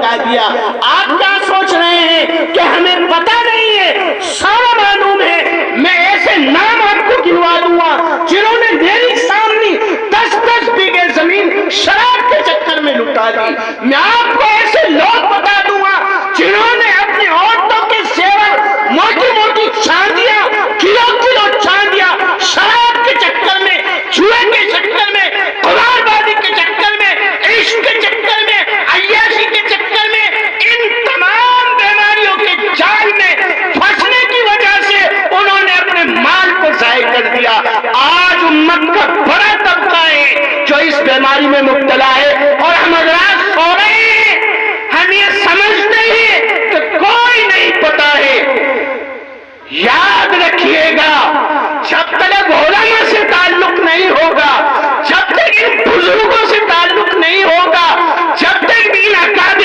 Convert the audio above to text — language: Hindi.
बता दिया। आप क्या सोच रहे हैं कि हमें पता नहीं है? सारा मालूम है। मैं ऐसे नाम आपको गिनवा दूंगा जिन्होंने मेरी सामने 10-10 बीघे जमीन शराब के चक्कर में लुटा दी। मैं आपको ऐसे लोग बता दूंगा जिन्होंने अपनी औरतों के सेवन मोटी मोटी चांदियां, किलो चांदियां शराब के चक्कर में, जुए के चक्कर में, कुमारबाजी के चक्कर में, इश्क के चक्कर में, अय्याशी के चक्कर में, इन तमाम बीमारियों के जाल में फंसने की वजह से उन्होंने अपने माल को जाय कर दिया। आज उम्मत का बड़ा तबका है जो इस बीमारी में मुब्तला है।